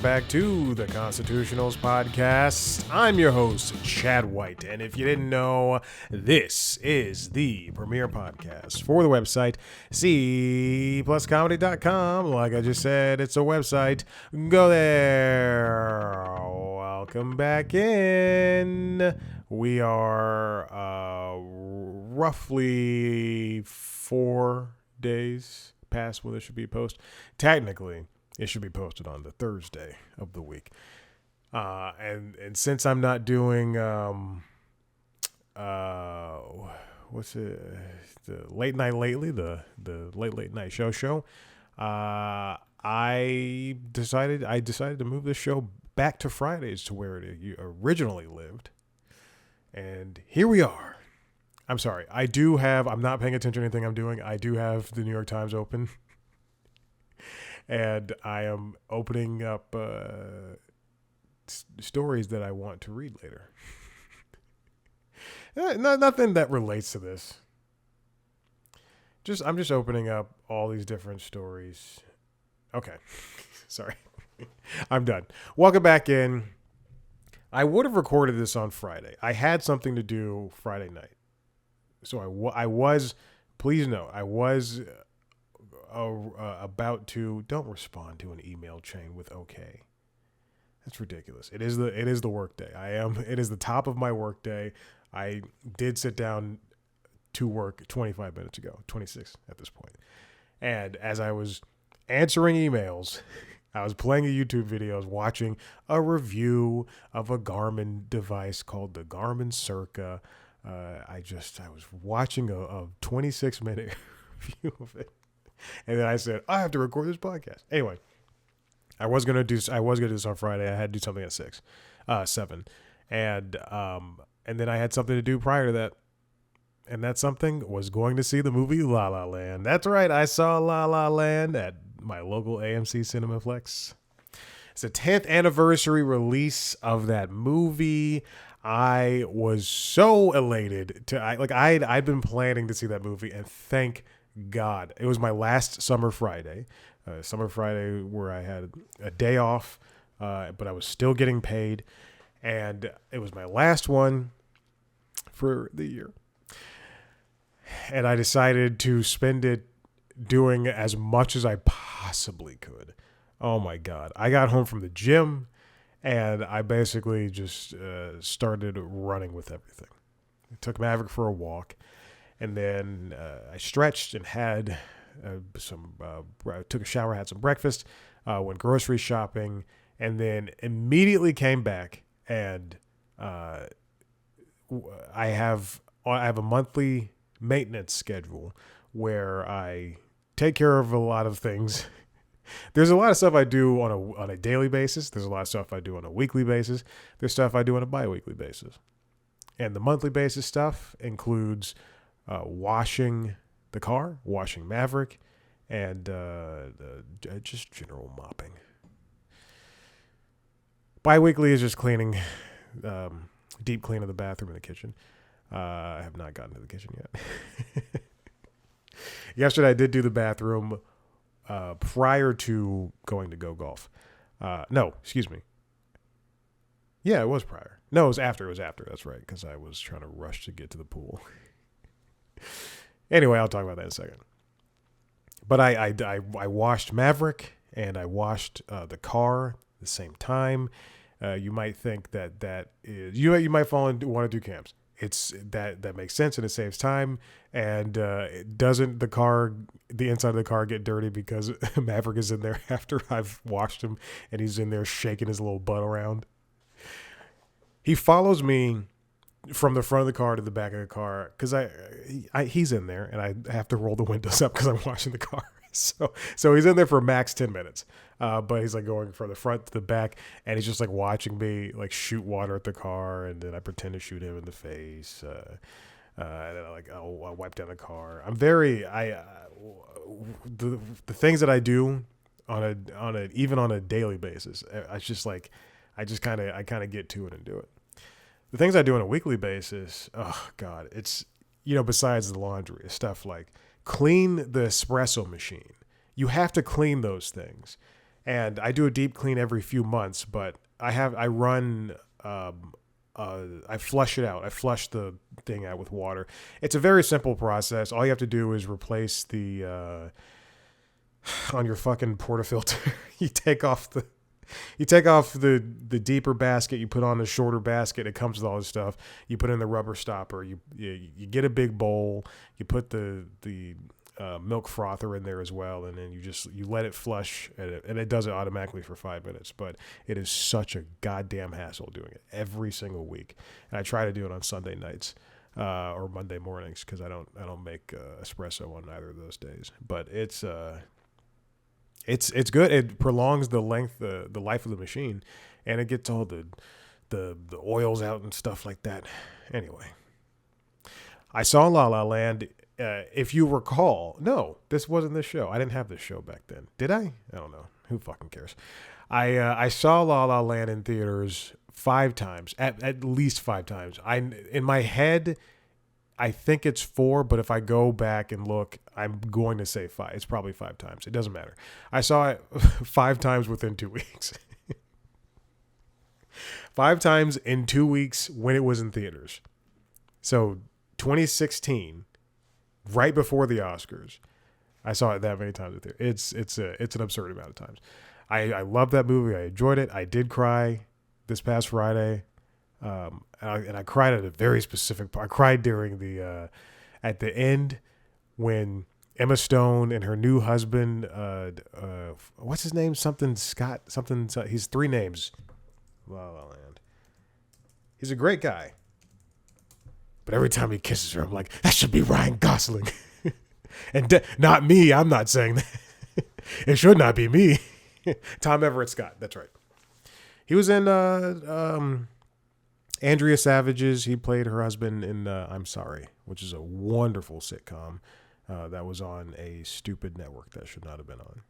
back to the Constitutionals Podcast. I'm your host, Chad White, and if you didn't know, this is the premier podcast for the website, cpluscomedy.com. Like I just said, it's a website. Go there. Welcome back in. We are roughly 4 days past when this should be posted. Technically, it should be posted on the Thursday of the week. And since I'm not doing what's it, the late night lately, the late night show, I decided to move this show back to Fridays to where it originally lived. And here we are. I'm sorry. I'm not paying attention to anything I'm doing. I do have the New York Times open. And I am opening up stories that I want to read later. Nothing that relates to this. I'm just opening up all these different stories. Okay. Sorry. I'm done. Welcome back in. I would have recorded this on Friday. I had something to do Friday night. So I was, please note, I was about to. Don't respond to an email chain with okay. That's ridiculous. It is the work day. It is the top of my work day. I did sit down to work 25 minutes ago, 26 at this point. And as I was answering emails, I was playing a YouTube video, I was watching a review of a Garmin device called the Garmin Circa. I was watching a 26-minute review of it. And then I said, I have to record this podcast. Anyway, I was gonna do this on Friday. I had to do something at 7. And then I had something to do prior to that. And that something was going to see the movie La La Land. That's right, I saw La La Land at my local AMC Cinemaflex. It's the 10th anniversary release of that movie. I was so elated I'd been planning to see that movie, and thank God. It was my last summer Friday where I had a day off, but I was still getting paid, and it was my last one for the year. And I decided to spend it doing as much as I possibly could. Oh my God. I got home from the gym, and I basically just started running with everything. I took Maverick for a walk. And then I stretched and had took a shower, had some breakfast, went grocery shopping, and then immediately came back. And I have a monthly maintenance schedule where I take care of a lot of things. There's a lot of stuff I do on a daily basis. There's a lot of stuff I do on a weekly basis. There's stuff I do on a bi-weekly basis. And the monthly basis stuff includes washing the car, washing Maverick, and just general mopping. Bi-weekly is just cleaning, deep clean of the bathroom and the kitchen. I have not gotten to the kitchen yet. Yesterday I did do the bathroom prior to going to go golf. No, excuse me. Yeah, it was prior. No, it was after. That's right, because I was trying to rush to get to the pool. Anyway, I'll talk about that in a second. But I washed Maverick and I washed the car at the same time. You might think that is, you might fall into one of two camps. It's that makes sense and it saves time. And doesn't the inside of the car get dirty because Maverick is in there after I've washed him and he's in there shaking his little butt around? He follows me from the front of the car to the back of the car because he's in there and I have to roll the windows up because I'm washing the car. So he's in there for max 10 minutes. But he's like going from the front to the back and he's just like watching me like shoot water at the car, and then I pretend to shoot him in the face. And then I'll wipe down the car. The things that I do even on a daily basis, I kind of get to it and do it. The things I do on a weekly basis, oh God, it's, besides the laundry, stuff like clean the espresso machine. You have to clean those things. and I do a deep clean every few months. But I run. I flush it out. I flush the thing out with water. It's a very simple process. All you have to do is replace the on your fucking portafilter. You take off the deeper basket. You put on the shorter basket. It comes with all this stuff. You put in the rubber stopper. You get a big bowl. You put the milk frother in there as well, and then you let it flush, and it does it automatically for 5 minutes. But it is such a goddamn hassle doing it every single week, and I try to do it on Sunday nights or Monday mornings because I don't make espresso on either of those days. But it's good. It prolongs the life of the machine, and it gets all the oils out and stuff like that. Anyway, I saw La La Land. If you recall, no, this wasn't this show. I didn't have this show back then. Did I? I don't know. Who fucking cares? I saw La La Land in theaters 5 times, at least 5 times. In my head, I think it's 4, but if I go back and look, I'm going to say 5. It's probably 5 times. It doesn't matter. I saw it 5 times within 2 weeks. 5 times in 2 weeks when it was in theaters. So 2016, right before the Oscars, I saw it that many times in theater. It's an absurd amount of times. I love that movie. I enjoyed it. I did cry this past Friday. And I cried at a very specific part. I cried during at the end when Emma Stone and her new husband, what's his name? Something Scott, something. He's 3 names. La La Land. He's a great guy. But every time he kisses her, I'm like, that should be Ryan Gosling. And not me. I'm not saying that. It should not be me. Tom Everett Scott. That's right. He was in Andrea Savage's. He played her husband in I'm Sorry, which is a wonderful sitcom that was on a stupid network that should not have been on.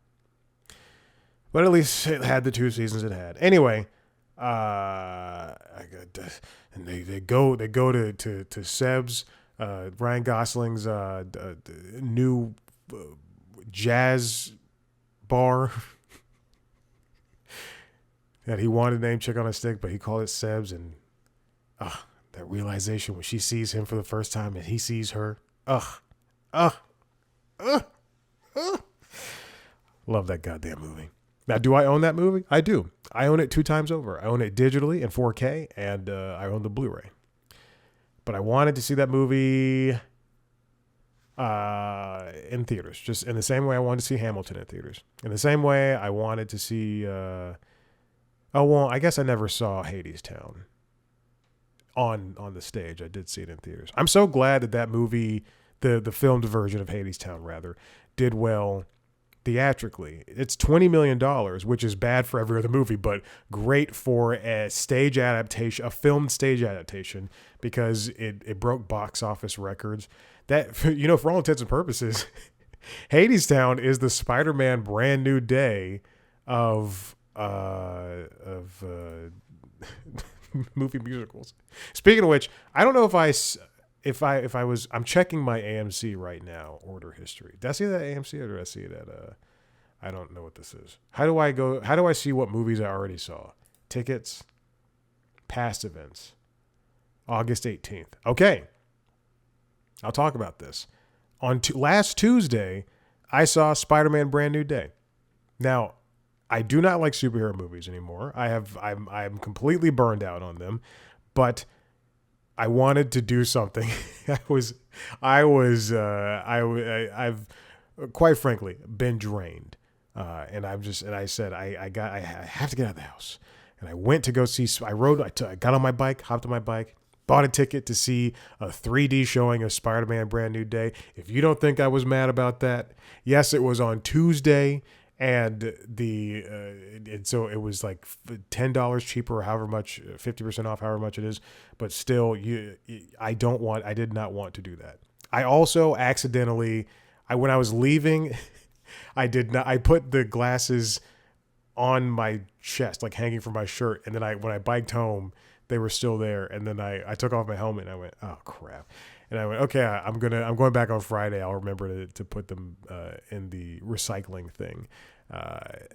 But at least it had the 2 seasons it had. Anyway, and they go to Seb's, Ryan Gosling's new jazz bar that he wanted to name Chick on a Stick, but he called it Seb's, and that realization when she sees him for the first time and he sees her, love that goddamn movie. Now, do I own that movie? I do. I own it 2 times over. I own it digitally in 4K, and I own the Blu-ray. But I wanted to see that movie in theaters, just in the same way I wanted to see Hamilton in theaters. In the same way I wanted to see... I guess I never saw Hadestown on the stage. I did see it in theaters. I'm so glad that movie, the filmed version of Hadestown, rather, did well theatrically. It's $20 million, which is bad for every other movie, but great for a stage adaptation, a filmed stage adaptation, because it broke box office records. That, for all intents and purposes, Hadestown is the Spider-Man Brand New Day of movie musicals. Speaking of which, I don't know if I'm checking my AMC right now, order history. Did I see that at AMC or did I see it at I don't know what this is. How do I see what movies I already saw? Tickets, past events, August 18th. Okay. I'll talk about this. On last Tuesday, I saw Spider-Man Brand New Day. Now, I do not like superhero movies anymore. I'm completely burned out on them, but I wanted to do something. I've quite frankly been drained, and I said I have to get out of the house, and I went to go see. I got on my bike, hopped on my bike, bought a ticket to see a 3D showing of Spider-Man Brand New Day. If you don't think I was mad about that, yes, it was on Tuesday. And and so it was like $10 cheaper, or however much, 50% off, however much it is. But still, I did not want to do that. I also accidentally, when I was leaving, I put the glasses on my chest, like hanging from my shirt. And then when I biked home, they were still there. And then I took off my helmet and I went, oh crap. And I went, okay, I'm going back on Friday. I'll remember to put them in the recycling thing.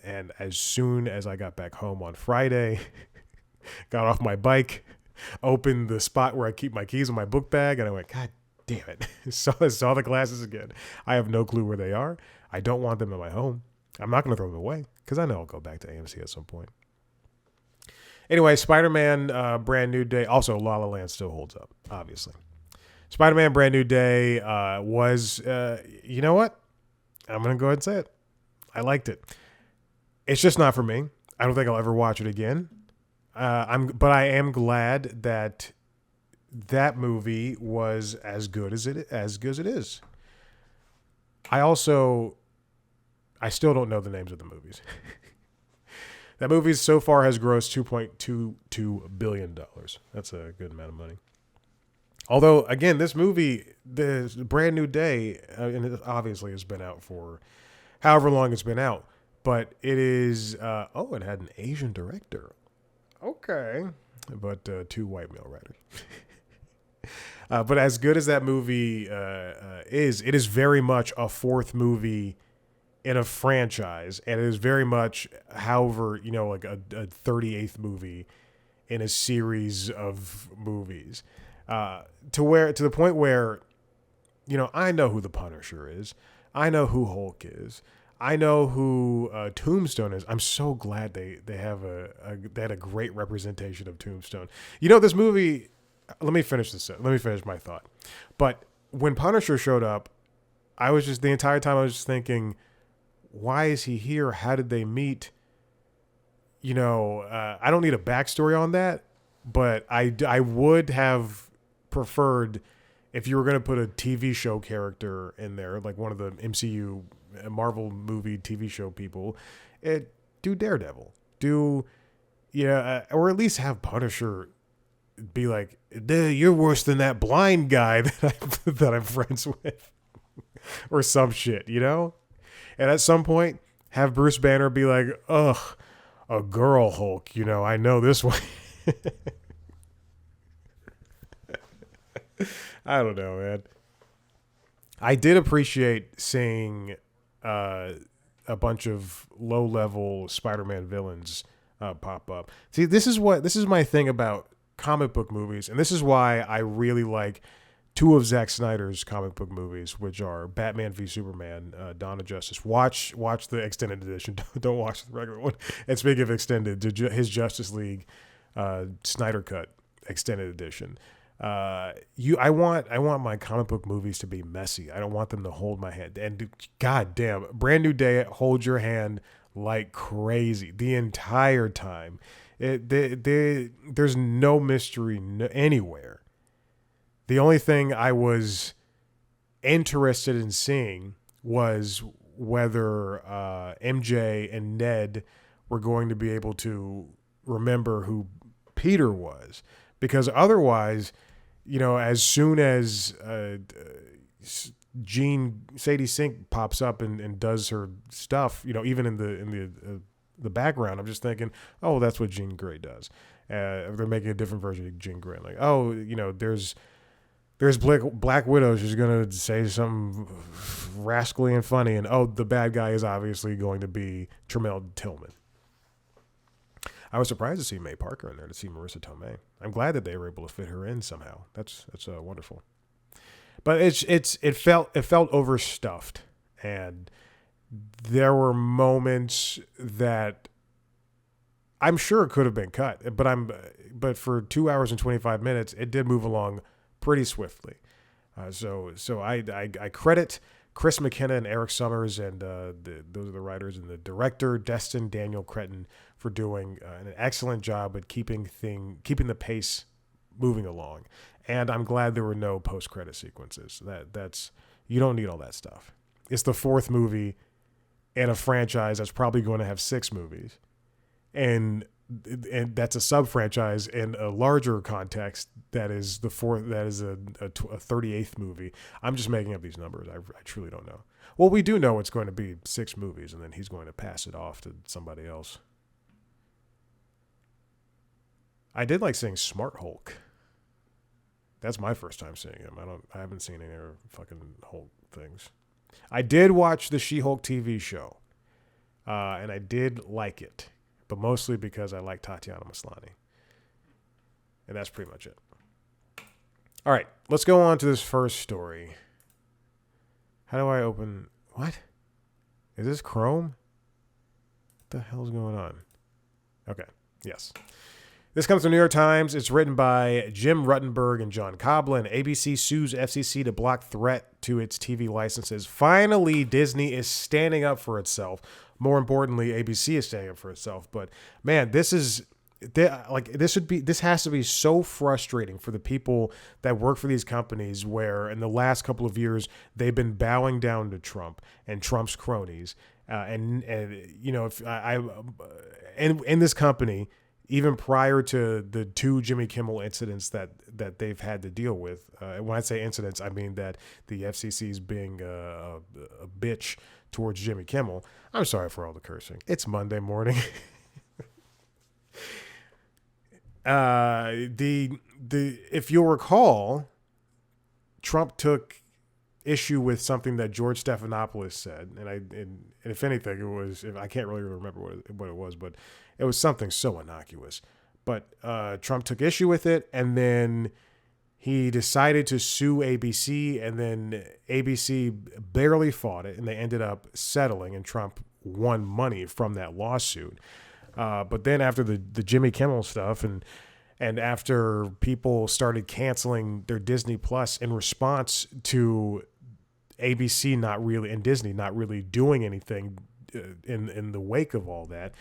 And as soon as I got back home on Friday, got off my bike, opened the spot where I keep my keys in my book bag, and I went, God damn it. saw the glasses again. I have no clue where they are. I don't want them in my home. I'm not going to throw them away because I know I'll go back to AMC at some point. Anyway, Spider-Man Brand New Day. Also, La La Land still holds up, obviously. Spider-Man Brand New Day was, you know what? I'm going to go ahead and say it. I liked it. It's just not for me. I don't think I'll ever watch it again. But I am glad that that movie was as good as it is. I still don't know the names of the movies. That movie so far has grossed $2.22 billion. That's a good amount of money. Although, again, this movie, the Brand New Day, and it obviously has been out for however long it's been out, but it is, it had an Asian director. Okay. But two white male writers. But as good as that movie is, it is very much a fourth movie in a franchise, and it is very much, however, like a 38th movie in a series of movies, to the point where, I know who the Punisher is, I know who Hulk is, I know who Tombstone is. I'm so glad they had a great representation of Tombstone. This movie. Let me finish my thought. But when Punisher showed up, the entire time I was just thinking, why is he here? How did they meet? I don't need a backstory on that, but I would have preferred if you were going to put a TV show character in there, like one of the MCU Marvel movie TV show people, do Daredevil, or at least have Punisher be like, you're worse than that blind guy that I'm friends with, or some shit, And at some point, have Bruce Banner be like, ugh, a girl Hulk, I know this one. I don't know, man. I did appreciate seeing a bunch of low-level Spider-Man villains pop up. See, this is my thing about comic book movies, and this is why I really like two of Zack Snyder's comic book movies, which are Batman v Superman, Dawn of Justice. Watch the extended edition. Don't watch the regular one. And speaking of extended, his Justice League Snyder Cut extended edition. I want my comic book movies to be messy. I don't want them to hold my hand. And goddamn, Brand New Day holds your hand like crazy the entire time. There's no mystery anywhere. The only thing I was interested in seeing was whether MJ and Ned were going to be able to remember who Peter was. Because otherwise, as soon as Sadie Sink pops up and does her stuff, even in the background, I'm just thinking, oh, that's what Jean Grey does. They're making a different version of Jean Grey. Like, oh, there's Black Widow. She's going to say something rascally and funny. And, oh, the bad guy is obviously going to be Tremel Tillman. I was surprised to see May Parker in there, to see Marissa Tomei. I'm glad that they were able to fit her in somehow. That's wonderful. But it felt overstuffed, and there were moments that I'm sure could have been cut, but for 2 hours and 25 minutes, it did move along pretty swiftly. So I credit Chris McKenna and Eric Summers, and those are the writers, and the director Destin Daniel Cretton for doing an excellent job at keeping the pace moving along. And I'm glad there were no post-credit sequences. That's you don't need all that stuff. It's the fourth movie in a franchise that's probably going to have 6 movies, and that's a sub-franchise in a larger context that is the fourth. That is a 38th movie. I'm just making up these numbers. I truly don't know. Well, we do know it's going to be 6 movies, and then he's going to pass it off to somebody else. I did like seeing Smart Hulk. That's my first time seeing him. I haven't seen any other fucking Hulk things. I did watch the She-Hulk TV show, and I did like it, but mostly because I like Tatiana Maslany. And that's pretty much it. All right, let's go on to this first story. How do I open... What? Is this Chrome? What the hell's going on? Okay, yes. This comes from the New York Times. It's written by Jim Ruttenberg and John Coblin. ABC sues FCC to block threat to its TV licenses. Finally, Disney is standing up for itself. More importantly, ABC is standing up for itself. But man, this has to be so frustrating for the people that work for these companies, where in the last couple of years they've been bowing down to Trump and Trump's cronies. And you know, if I in this company, even prior to the 2 Jimmy Kimmel incidents that they've had to deal with. When I say incidents, I mean that the FCC is being a bitch towards Jimmy Kimmel. I'm sorry for all the cursing. It's Monday morning. If you'll recall, Trump took issue with something that George Stephanopoulos said, and if anything, it was, I can't really remember what it was, but it was something so innocuous. But Trump took issue with it, and then he decided to sue ABC, and then ABC barely fought it, and they ended up settling, and Trump won money from that lawsuit. But then after the Jimmy Kimmel stuff, and after people started canceling their Disney Plus in response to ABC and Disney not really doing anything in the wake of all that,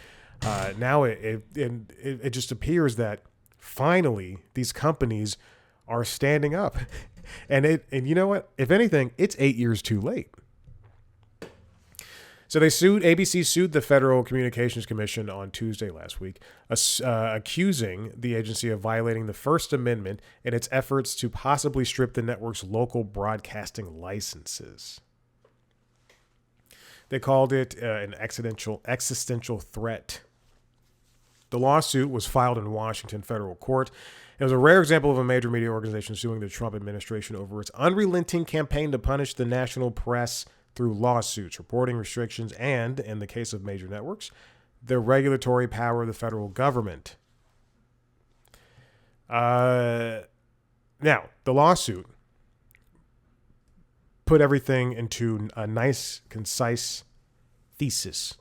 now it just appears that finally these companies are standing up, and you know what? If anything, it's 8 years too late. So ABC sued the Federal Communications Commission on Tuesday last week, accusing the agency of violating the First Amendment in its efforts to possibly strip the network's local broadcasting licenses. They called it an existential threat. The lawsuit was filed in Washington federal court. It was a rare example of a major media organization suing the Trump administration over its unrelenting campaign to punish the national press through lawsuits, reporting restrictions, and, in the case of major networks, the regulatory power of the federal government. Now, the lawsuit put everything into a nice, concise thesis.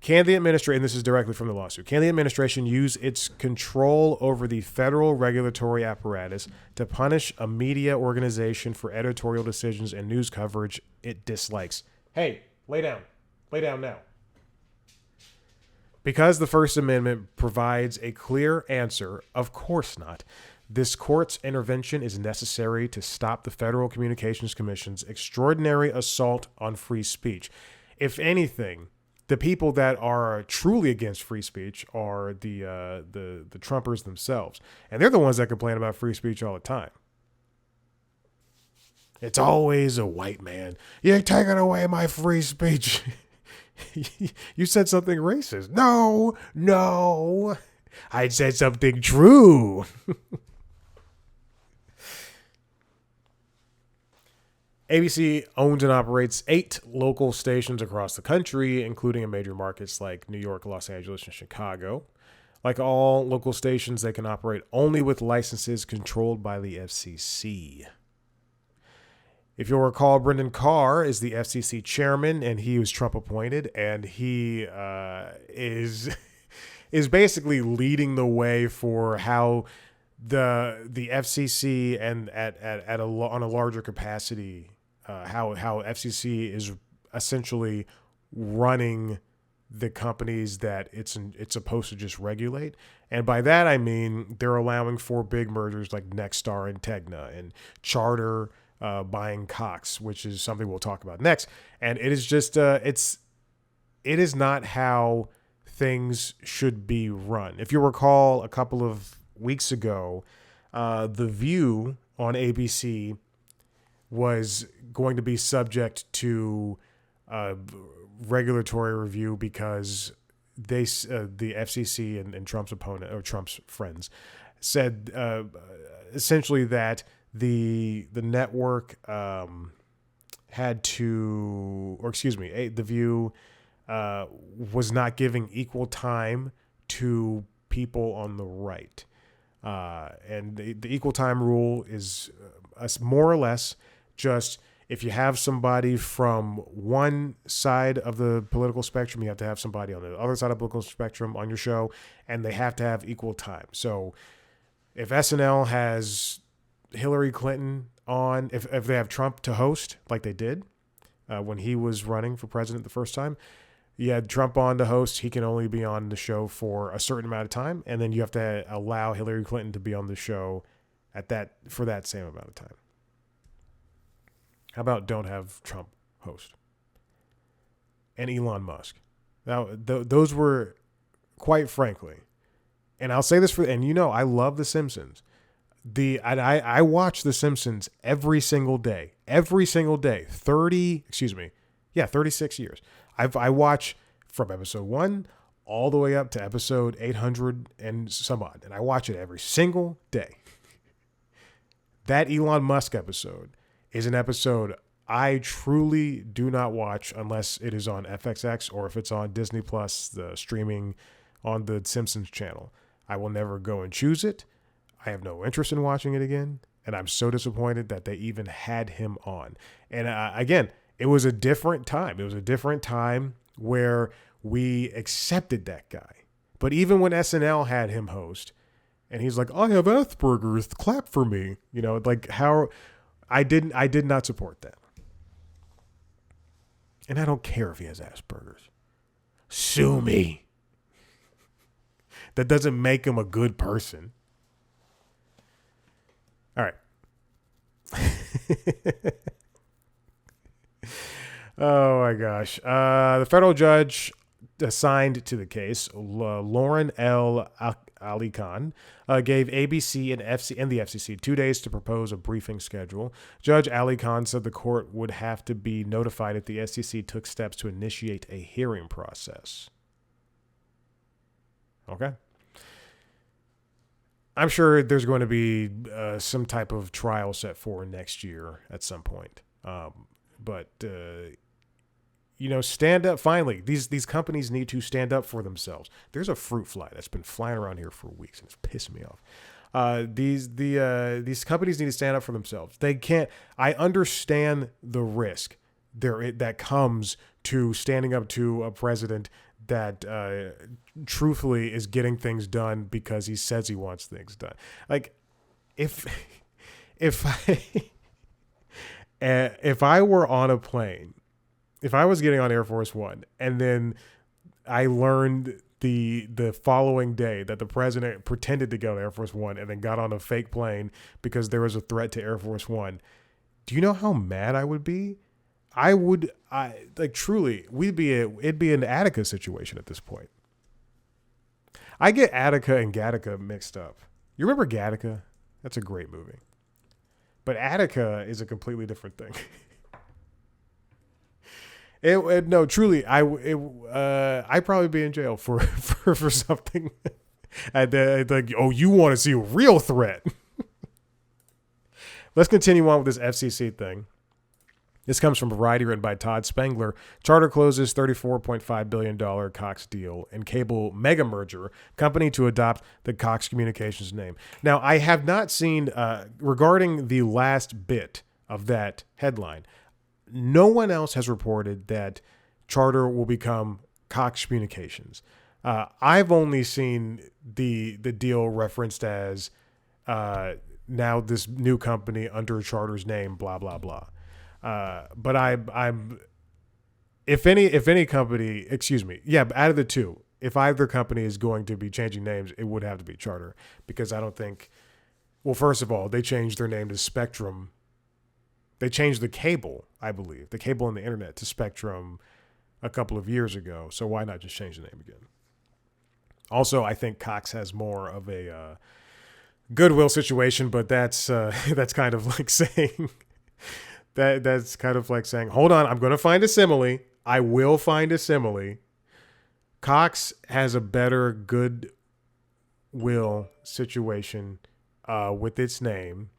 Can the administration, and this is directly from the lawsuit, can the administration use its control over the federal regulatory apparatus to punish a media organization for editorial decisions and news coverage it dislikes? Hey, lay down. Lay down now. Because the First Amendment provides a clear answer, of course not. This court's intervention is necessary to stop the Federal Communications Commission's extraordinary assault on free speech. If anything, the people that are truly against free speech are the Trumpers themselves. And they're the ones that complain about free speech all the time. It's always a white man. You're taking away my free speech. You said something racist. No. I said something true. ABC owns and operates 8 local stations across the country, including in major markets like New York, Los Angeles, and Chicago. Like all local stations, they can operate only with licenses controlled by the FCC. If you'll recall, Brendan Carr is the FCC chairman, and he was Trump appointed, and he is basically leading the way for how the FCC and on a larger capacity, how FCC is essentially running the companies that it's supposed to just regulate. And by that, I mean they're allowing for big mergers like Nexstar and Tegna, and Charter buying Cox, which is something we'll talk about next. And it is just, it is not how things should be run. If you recall, a couple of weeks ago, The View on ABC was going to be subject to regulatory review because the FCC and Trump's opponent, or Trump's friends, said essentially that the network had to, or excuse me, The View was not giving equal time to people on the right. And the equal time rule is more or less just if you have somebody from one side of the political spectrum, you have to have somebody on the other side of the political spectrum on your show, and they have to have equal time. So if SNL has Hillary Clinton on, if they have Trump to host like they did when he was running for president the first time, you had Trump on to host. He can only be on the show for a certain amount of time, and then you have to allow Hillary Clinton to be on the show for that same amount of time. How about don't have Trump host? And Elon Musk. Now, those were, quite frankly, and I'll say this I love The Simpsons. I watch The Simpsons every single day. 36 years. I watch from episode 1 all the way up to episode 800 and some odd, and I watch it every single day. That Elon Musk episode is an episode I truly do not watch unless it is on FXX or if it's on Disney Plus, the streaming on the Simpsons channel. I will never go and choose it. I have no interest in watching it again, and I'm so disappointed that they even had him on. And again, it was a different time. It was a different time where we accepted that guy. But even when SNL had him host, and he's like, I have Asperger's, clap for me. Like how I did not support that. And I don't care if he has Asperger's. Sue me. That doesn't make him a good person. All right. Oh my gosh. The federal judge assigned to the case, Lauren L. Ali Khan, gave ABC and the FCC 2 days to propose a briefing schedule. Judge Ali Khan said the court would have to be notified if the FCC took steps to initiate a hearing process. Okay. I'm sure there's going to be some type of trial set for next year at some point. But stand up. Finally, these companies need to stand up for themselves. There's a fruit fly that's been flying around here for weeks, and it's pissing me off. These companies need to stand up for themselves. They can't. I understand the risk that comes to standing up to a president that truthfully is getting things done because he says he wants things done. Like if I were on a plane, if I was getting on Air Force One and then I learned the following day that the president pretended to get on Air Force One and then got on a fake plane because there was a threat to Air Force One, do you know how mad I would be? Truly, it'd be an Attica situation at this point. I get Attica and Gattaca mixed up. You remember Gattaca? That's a great movie. But Attica is a completely different thing. No, truly, I'd probably be in jail for something. You want to see a real threat? Let's continue on with this FCC thing. This comes from Variety, written by Todd Spangler. Charter closes $34.5 billion Cox deal and cable mega merger, company to adopt the Cox Communications name. Now, I have not seen, regarding the last bit of that headline, no one else has reported that Charter will become Cox Communications. I've only seen the deal referenced as now this new company under Charter's name, blah, blah, blah. But I'm if any company, out of the two, if either company is going to be changing names, it would have to be Charter, because I don't think, well, first of all, they changed their name to Spectrum. They changed the cable, I believe, the cable and the internet to Spectrum a couple of years ago. So why not just change the name again? Also, I think Cox has more of a goodwill situation, but that's kind of like saying that's kind of like saying, hold on, I'm going to find a simile. I will find a simile. Cox has a better will situation with its name,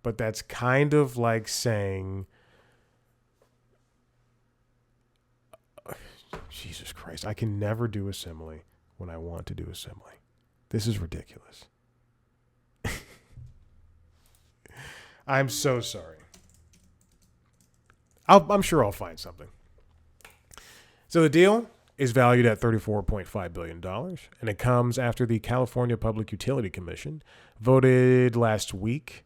but that's kind of like saying, Jesus Christ, I can never do a simile when I want to do a simile. This is ridiculous. I'm so sorry. I'm sure I'll find something. So the deal is valued at $34.5 billion, and it comes after the California Public Utility Commission voted last week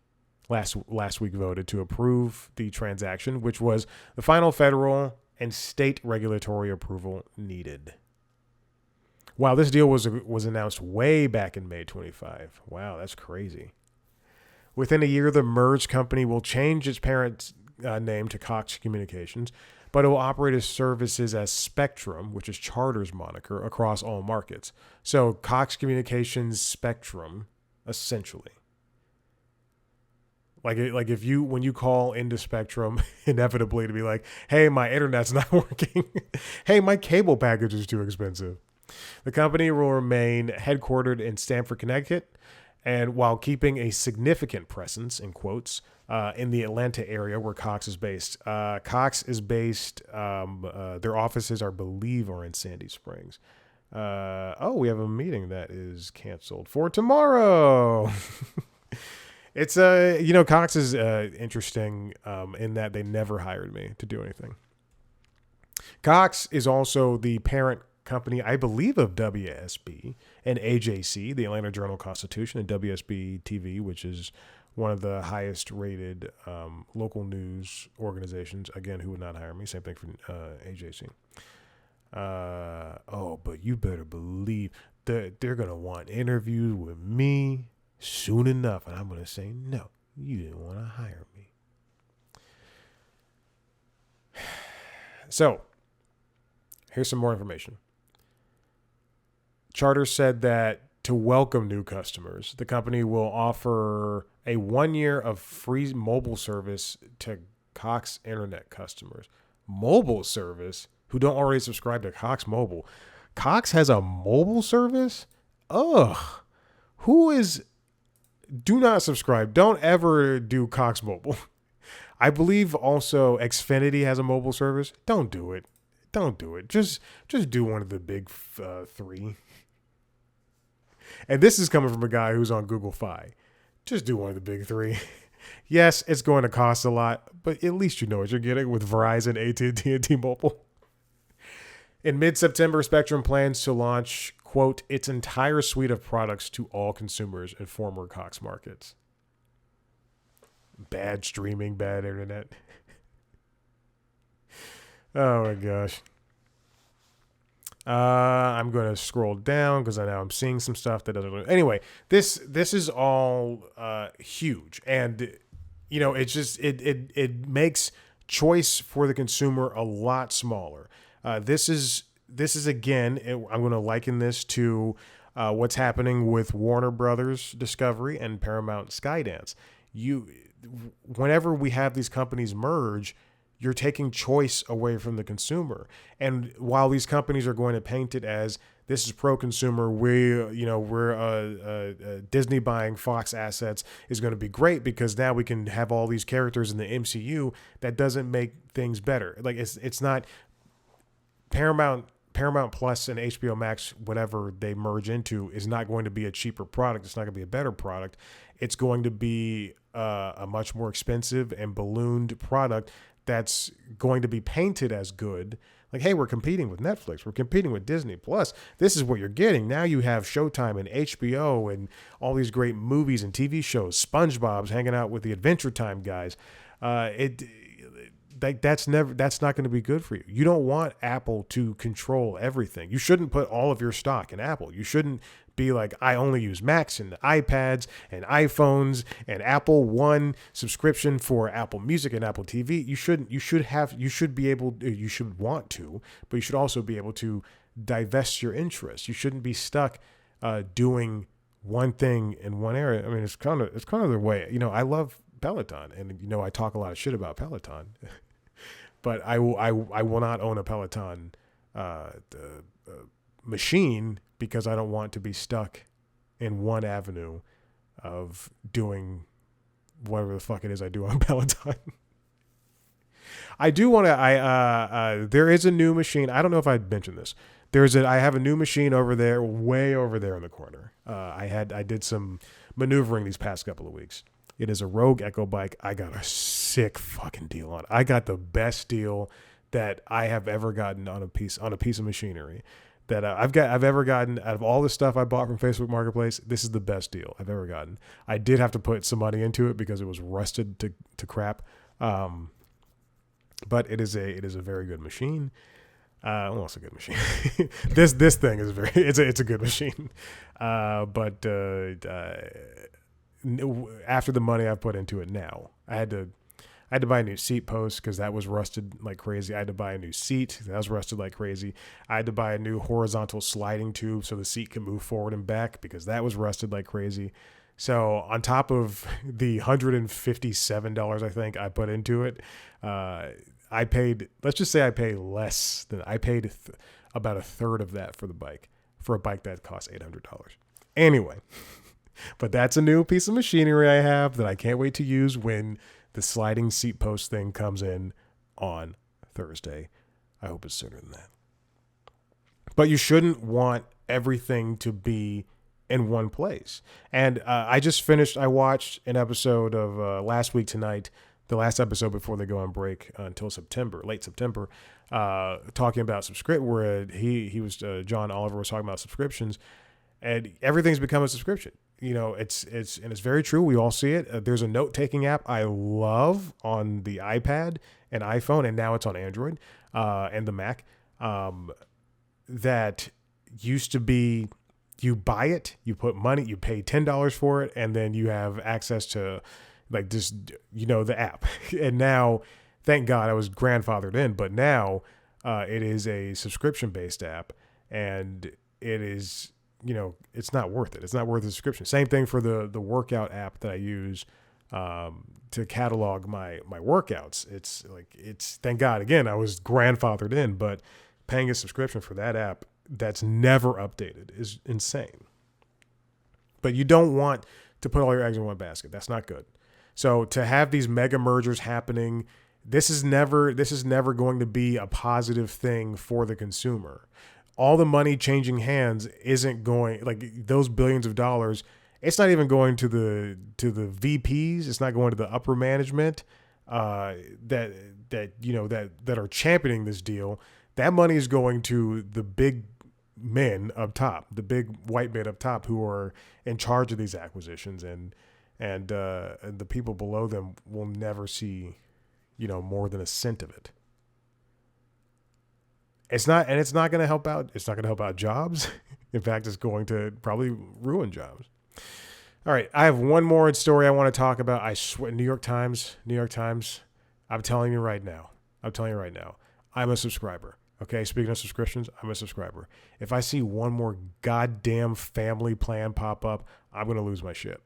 voted to approve the transaction, which was the final federal and state regulatory approval needed. Wow, this deal was announced way back in May 25. Wow, that's crazy. Within a year, the merged company will change its parent name to Cox Communications, but it will operate its services as Spectrum, which is Charter's moniker, across all markets. So Cox Communications Spectrum, essentially. Like if you, when you call into Spectrum, inevitably to be like, hey, my internet's not working. Hey, my cable package is too expensive. The company will remain headquartered in Stamford, Connecticut, and while keeping a significant presence, in quotes, in the Atlanta area where Cox is based. Cox is based, their offices, I believe, are in Sandy Springs. We have a meeting that is canceled for tomorrow. It's, Cox is interesting in that they never hired me to do anything. Cox is also the parent company, I believe, of WSB and AJC, the Atlanta Journal-Constitution, and WSB TV, which is one of the highest rated local news organizations. Again, who would not hire me? Same thing for AJC. But you better believe that they're going to want interviews with me soon enough. And I'm going to say, no, you didn't want to hire me. So here's some more information. Charter said that to welcome new customers, the company will offer a 1 year of free mobile service to Cox Internet customers. Mobile service who don't already subscribe to Cox Mobile. Cox has a mobile service? Ugh. Do not subscribe. Don't ever do Cox Mobile. I believe also Xfinity has a mobile service. Don't do it. Don't do it. Just do one of the big three. And this is coming from a guy who's on Google Fi. Just do one of the big three. Yes, it's going to cost a lot, but at least you know what you're getting with Verizon, AT&T, and T-Mobile. In mid-September, Spectrum plans to launch, quote, its entire suite of products to all consumers in former Cox markets. Bad streaming, bad internet. Oh my gosh. I'm going to scroll down because I know I'm seeing some stuff that doesn't. Anyway, this is all huge, and it's just it makes choice for the consumer a lot smaller. This is again. I'm going to liken this to what's happening with Warner Brothers Discovery and Paramount Skydance. Whenever we have these companies merge, you're taking choice away from the consumer. And while these companies are going to paint it as this is pro-consumer, we're Disney buying Fox assets is going to be great because now we can have all these characters in the MCU. That doesn't make things better. Like it's not Paramount Plus and HBO Max, whatever they merge into, is not going to be a cheaper product. It's not going to be a better product. It's going to be a much more expensive and ballooned product that's going to be painted as good. Like, hey, we're competing with Netflix. We're competing with Disney Plus. This is what you're getting. Now you have Showtime and HBO and all these great movies and TV shows. SpongeBob's hanging out with the Adventure Time guys. That's not going to be good for you. You don't want Apple to control everything. You shouldn't put all of your stock in Apple. You shouldn't be like, I only use Macs and iPads and iPhones and Apple One subscription for Apple Music and Apple TV. You should want to, but you should also be able to divest your interests. You shouldn't be stuck doing one thing in one area. I mean, it's kind of the way, I love Peloton, and I talk a lot of shit about Peloton, but I will not own a Peloton machine because I don't want to be stuck in one avenue of doing whatever the fuck it is I do on Peloton. I do want to. There is a new machine. I don't know if I mentioned this. I have a new machine over there, way over there in the corner. I did some maneuvering these past couple of weeks. It is a Rogue Echo bike. I got a sick fucking deal on it. I got the best deal that I have ever gotten on a piece of machinery that I've ever gotten out of all the stuff I bought from Facebook Marketplace. This is the best deal I've ever gotten. I did have to put some money into it because it was rusted to crap. But it is a very good machine. Well, it's a good machine. this thing is it's a good machine. But after the money I've put into it now, I had to buy a new seat post because that was rusted like crazy. I had to buy a new seat. That was rusted like crazy. I had to buy a new horizontal sliding tube so the seat can move forward and back because that was rusted like crazy. So on top of the $157, I think I put into it, I paid, let's just say I paid less than, I paid about a third of that for the bike, for a bike that costs $800. Anyway, but that's a new piece of machinery I have that I can't wait to use when the sliding seat post thing comes in on Thursday. I hope it's sooner than that. But you shouldn't want everything to be in one place. And I watched an episode of Last Week Tonight, the last episode before they go on break until late September, talking about where John Oliver was talking about subscriptions, and everything's become a subscription. You know, it's very true. We all see it. There's a note-taking app I love on the iPad and iPhone, and now it's on Android and the Mac. That used to be, you buy it, you put money, you pay $10 for it, and then you have access to like just, the app. And now, thank God I was grandfathered in, but now it is a subscription-based app, and it is, it's not worth it. It's not worth the subscription. Same thing for the workout app that I use to catalog my workouts. It's thank God, again, I was grandfathered in, but paying a subscription for that app that's never updated is insane. But you don't want to put all your eggs in one basket. That's not good. So to have these mega mergers happening, this is never going to be a positive thing for the consumer. All the money changing hands isn't going, like those billions of dollars, it's not even going to the VPs. It's not going to the upper management that are championing this deal. That money is going to the big men up top, the big white men up top who are in charge of these acquisitions, and the people below them will never see, more than a cent of it. It's not going to help out. It's not going to help out jobs. In fact, it's going to probably ruin jobs. All right, I have one more story I want to talk about. I swear, New York Times. I'm telling you right now, I'm a subscriber. Okay, speaking of subscriptions, I'm a subscriber. If I see one more goddamn family plan pop up, I'm going to lose my shit.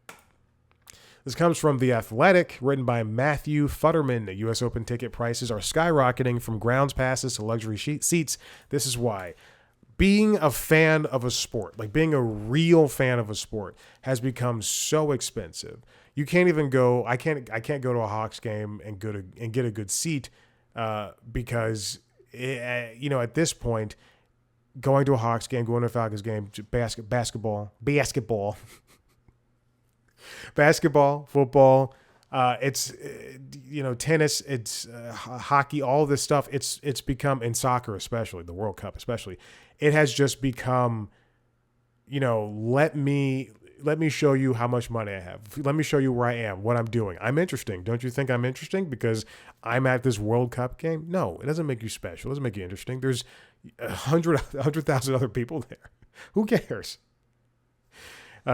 This comes from The Athletic, written by Matthew Futterman. U.S. Open ticket prices are skyrocketing from grounds passes to luxury seats. This is why. Being a fan of a sport, like being a real fan of a sport, has become so expensive. You can't even go. I can't go to a Hawks game and get a good seat because at this point, going to a Hawks game, going to a Falcons game, basketball, football, it's tennis, it's hockey, all this stuff. It's become, in soccer especially, the World Cup especially, it has just become, let me show you how much money I have. Let me show you where I am, what I'm doing. I'm interesting. Don't you think I'm interesting because I'm at this World Cup game? No, it doesn't make you special. It doesn't make you interesting. There's 100,000 other people there. Who cares?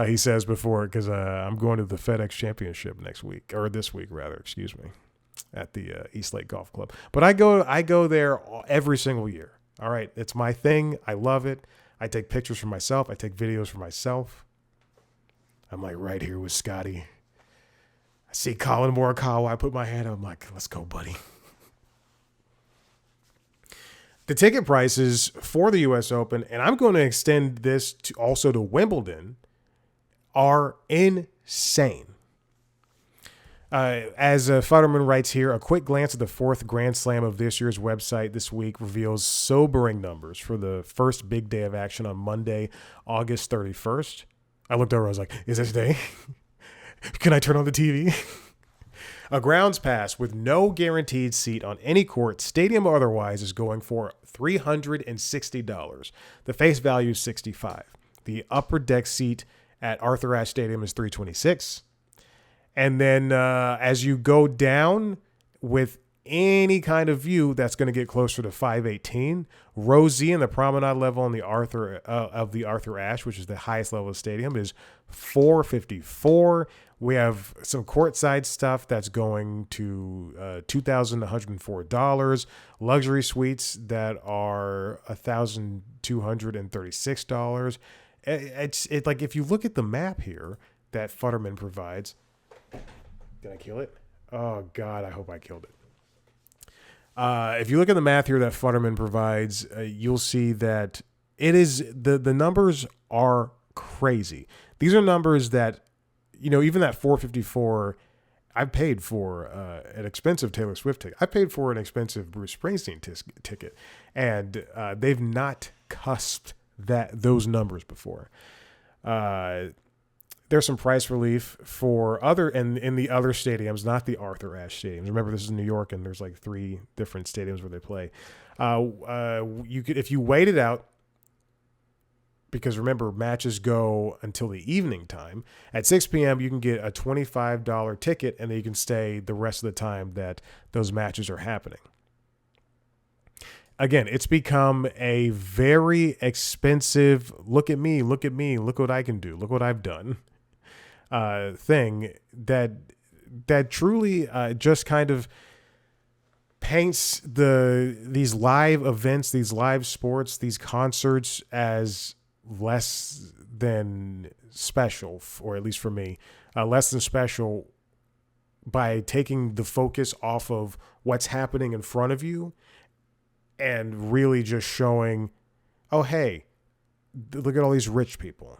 He says before, because I'm going to the FedEx Championship this week, at the East Lake Golf Club. But I go there every single year. All right, it's my thing. I love it. I take pictures for myself. I take videos for myself. I'm like right here with Scotty. I see Colin Morikawa. I put my hand up. I'm like, let's go, buddy. The ticket prices for the U.S. Open, and I'm going to extend this also to Wimbledon, are insane. As Futterman writes here, a quick glance at the fourth Grand Slam of this year's website this week reveals sobering numbers for the first big day of action on Monday, August 31st. I looked over, I was like, is this day? Can I turn on the TV? A grounds pass with no guaranteed seat on any court, stadium or otherwise, is going for $360. The face value is $65. The upper deck seat at Arthur Ashe Stadium is $326. And then as you go down with any kind of view, that's going to get closer to $518. Row Z in the promenade level on the Arthur Ashe, which is the highest level of the stadium, is $454. We have some courtside stuff that's going to $2,104. Luxury suites that are $1,236. It's like, if you look at the map here that Futterman provides. Did I kill it? Oh God, I hope I killed it. If you look at the math here that Futterman provides, you'll see that it is the numbers are crazy. These are numbers that, even that 454, I paid for an expensive Taylor Swift ticket. I paid for an expensive Bruce Springsteen ticket, and they've not cusped those numbers before. There's some price relief for in the other stadiums, not the Arthur Ashe stadiums. Remember, this is New York, and there's like 3 different stadiums where they play. You could, if you wait it out, because remember, matches go until the evening time. At 6 p.m., you can get a $25 ticket, and then you can stay the rest of the time that those matches are happening. Again, it's become a very expensive, look at me, look what I can do, look what I've done thing that truly just kind of paints these live events, these live sports, these concerts as less than special, or at least for me, less than special, by taking the focus off of what's happening in front of you and really just showing, oh, hey, look at all these rich people.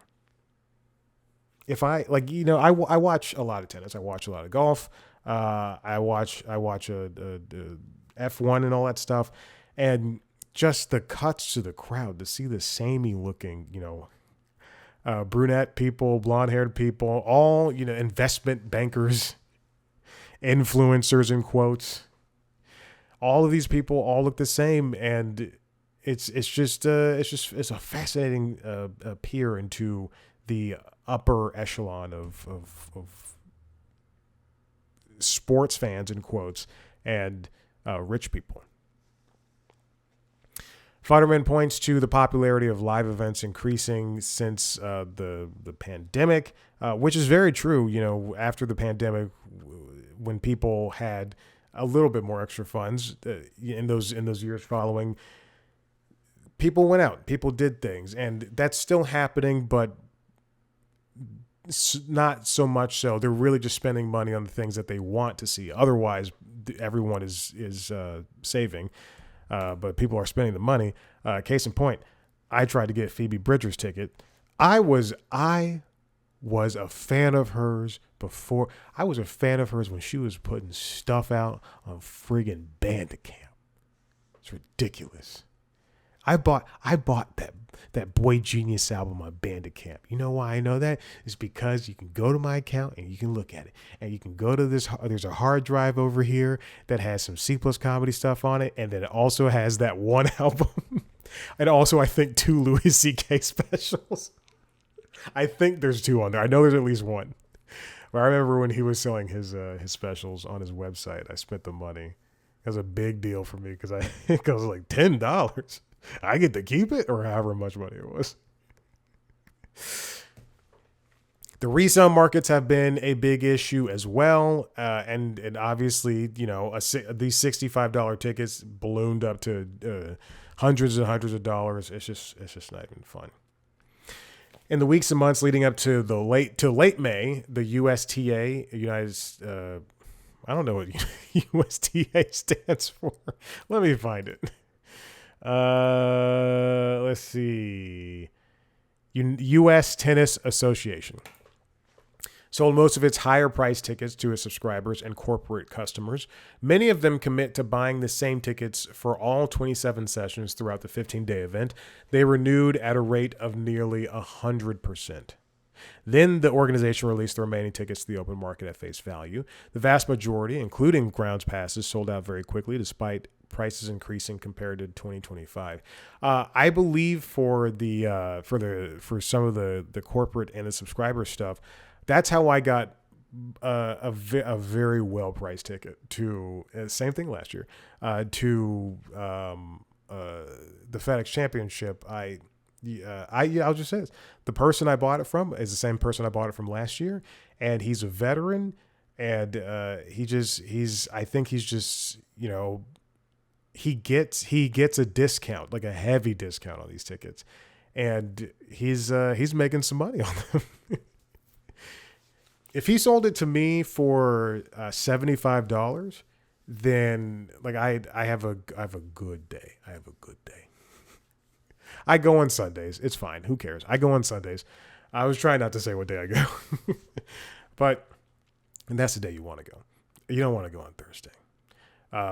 If I watch a lot of tennis. I watch a lot of golf. I watch a F1 and all that stuff. And just the cuts to the crowd to see the samey looking, brunette people, blonde haired people, all, investment bankers, influencers in quotes. All of these people all look the same, and it's a fascinating peer into the upper echelon of sports fans in quotes and rich people. Futterman points to the popularity of live events increasing since the pandemic, which is very true. After the pandemic, when people had a little bit more extra funds in those years following, people went out, people did things, and that's still happening, but not so much so. They're really just spending money on the things that they want to see. Otherwise, everyone is saving, but people are spending the money. Case in point, I tried to get Phoebe Bridgers' ticket. I was a fan of hers before. I was a fan of hers when she was putting stuff out on friggin' Bandcamp. It's ridiculous. I bought that Boy Genius album on Bandcamp. You know why I know that? It's because you can go to my account and you can look at it. And you can go to there's a hard drive over here that has some C+ comedy stuff on it. And then it also has that one album. And also, I think 2 Louis C.K. specials. I think there's 2 on there. I know there's at least one. But I remember when he was selling his specials on his website, I spent the money. It was a big deal for me because it was like $10. I get to keep it, or however much money it was. The resale markets have been a big issue as well, and obviously, these $65 tickets ballooned up to hundreds and hundreds of dollars. It's just not even fun. In the weeks and months leading up to late May, the USTA, I don't know what USTA stands for. Let me find it. Let's see. U.S. Tennis Association. sold most of its higher price tickets to its subscribers and corporate customers. Many of them commit to buying the same tickets for all 27 sessions throughout the 15-day event. They renewed at a rate of nearly 100%. Then the organization released the remaining tickets to the open market at face value. The vast majority, including grounds passes, sold out very quickly despite prices increasing compared to 2025. I believe for some of the corporate and the subscriber stuff, that's how I got a very well priced ticket to same thing last year to the FedEx Championship. I'll just say this: the person I bought it from is the same person I bought it from last year, and he's a veteran, and I think he's just, you know, he gets a discount, like a heavy discount on these tickets, and he's making some money on them. If he sold it to me for $75, then like I have a good day. I have a good day. I go on Sundays. It's fine. Who cares? I go on Sundays. I was trying not to say what day I go, and that's the day you want to go. You don't want to go on Thursday.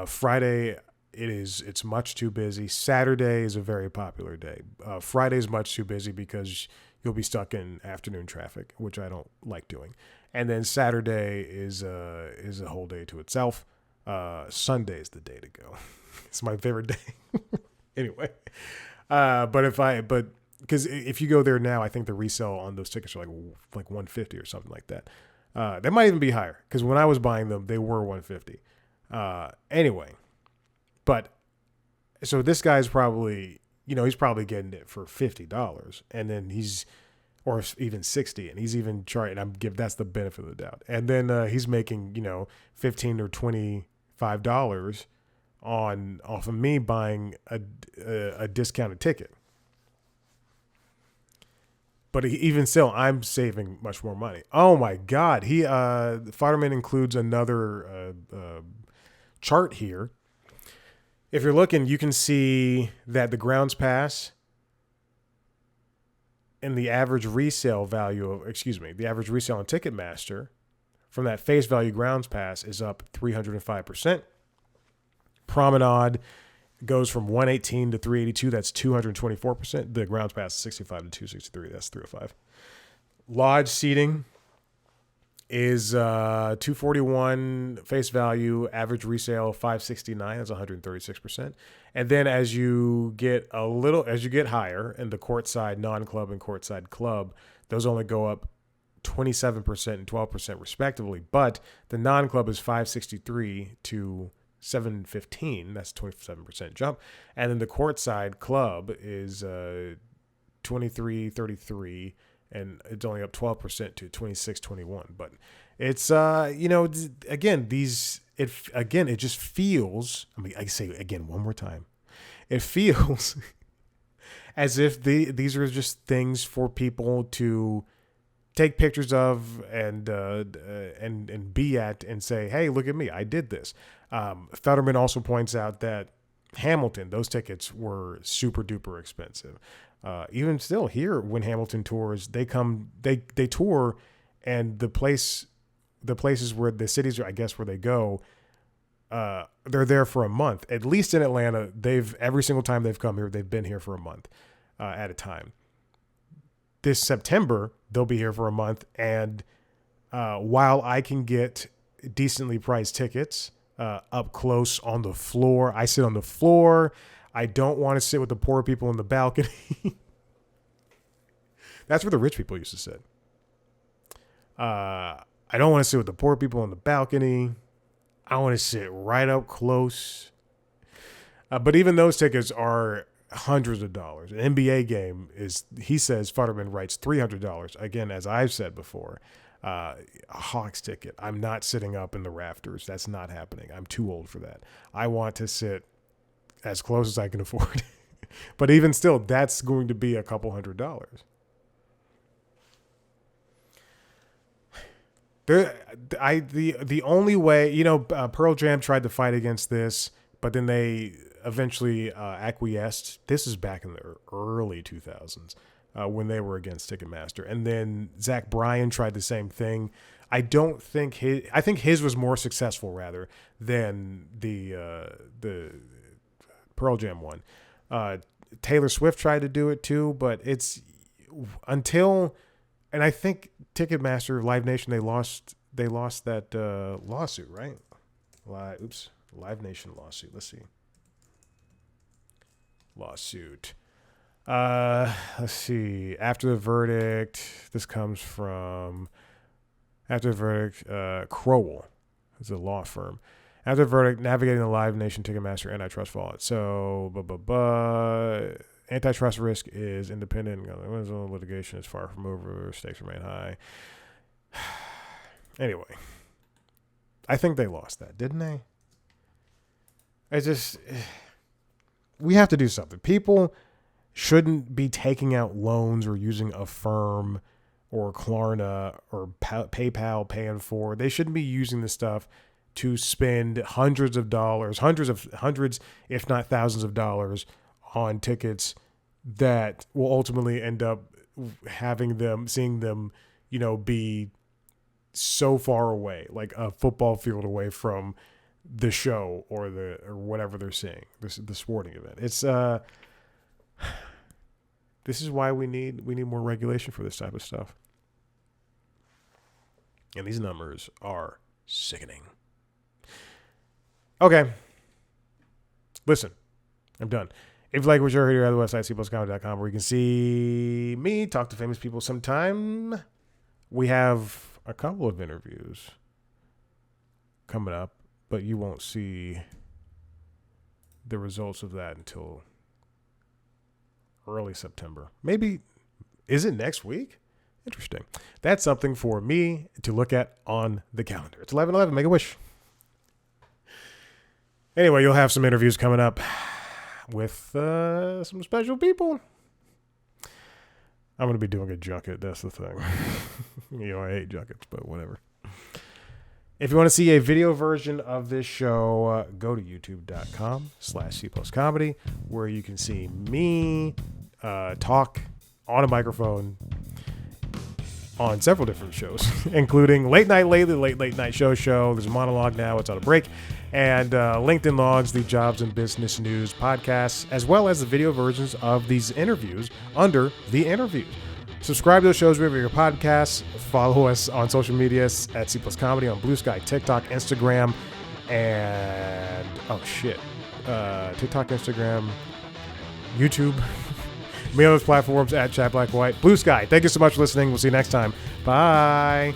Friday, it's much too busy. Saturday is a very popular day. Friday is much too busy because you'll be stuck in afternoon traffic, which I don't like doing. And then Saturday is a whole day to itself. Sunday is the day to go. It's my favorite day. Anyway, because if you go there now, I think the resale on those tickets are like $150 or something like that. They might even be higher because when I was buying them, they were $150. Anyway, but so this guy's probably, he's probably getting it for $50, and then or even $60, and he's even trying. That's the benefit of the doubt, and then he's making $15 or $25 off of me buying a discounted ticket. But even still, I'm saving much more money. Oh my God. Futterman includes another chart here. If you're looking, you can see that the grounds pass and the average resale value on Ticketmaster from that face value grounds pass is up 305%. Promenade goes from 118 to 382. That's 224%. The grounds pass is 65 to 263. That's 305. Lodge seating is 241 face value, average resale 569. That's 136%. And then as you get higher in the courtside non-club and courtside club, those only go up 27% and 12% respectively. But the non-club is 563 to 715. That's 27% jump. And then the courtside club is 2333, and it's only up 12% to 2621. But it's it just feels, I say it again one more time. It feels as if these are just things for people to take pictures of and be at and say, hey, look at me, I did this. Fetterman also points out that Hamilton, those tickets were super duper expensive. Even still here, when Hamilton tours, they tour, and the places where the cities, I guess, where they go, they're there for a month. At least in Atlanta, every single time they've come here, they've been here for a month at a time. This September, they'll be here for a month, and while I can get decently priced tickets up close on the floor, I sit on the floor. I don't want to sit with the poor people in the balcony. That's where the rich people used to sit. I don't want to sit with the poor people in the balcony. I want to sit right up close. But even those tickets are hundreds of dollars. An NBA game is, he says, Futterman writes $300. Again, as I've said before, a Hawks ticket, I'm not sitting up in the rafters. That's not happening. I'm too old for that. I want to sit as close as I can afford. But even still, that's going to be a couple $100. The only way, Pearl Jam tried to fight against this, but then they eventually acquiesced. This is back in the early 2000s. when they were against Ticketmaster. And then Zach Bryan tried the same thing. I think his was more successful rather than the Pearl Jam one. Taylor Swift tried to do it too, but it's until, and I think Ticketmaster, Live Nation, they lost that lawsuit, right? Live Nation lawsuit. Let's see. Lawsuit. Let's see. After the verdict, this comes from After the verdict, Crowell is a law firm. After the verdict, navigating the Live Nation Ticketmaster antitrust fallout. So, antitrust risk is independent. Litigation is far from over. Stakes remain high. Anyway, I think they lost that, didn't they? We have to do something. People shouldn't be taking out loans or using Affirm or Klarna or PayPal paying for. They shouldn't be using this stuff to spend hundreds of dollars, hundreds, if not thousands of dollars on tickets that will ultimately end up seeing them, be so far away, like a football field away from the show or whatever they're seeing, the sporting event. It's this is why we need more regulation for this type of stuff. And these numbers are sickening. Okay. Listen, I'm done. If you like what you heard here at the website, cpluscomedy.com, where you can see me talk to famous people sometime. We have a couple of interviews coming up, but you won't see the results of that until early September. Maybe, is it next week? Interesting. That's something for me to look at on the calendar. It's 11/11. Make a wish. Anyway, you'll have some interviews coming up with some special people. I'm going to be doing a junket. That's the thing. I hate junkets, but whatever. If you want to see a video version of this show, go to youtube.com/cpluscomedy, where you can see me talk on a microphone on several different shows, including Late Night Show. There's a monologue now. It's on a break. And LinkedIn Logs, the Jobs and Business News podcasts, as well as the video versions of these interviews under The Interviews. Subscribe to those shows wherever your podcasts. Follow us on social media at C Plus Comedy on Blue Sky, TikTok, Instagram, and TikTok, Instagram, YouTube. Me on those platforms at Chat Black White. Blue Sky. Thank you so much for listening. We'll see you next time. Bye.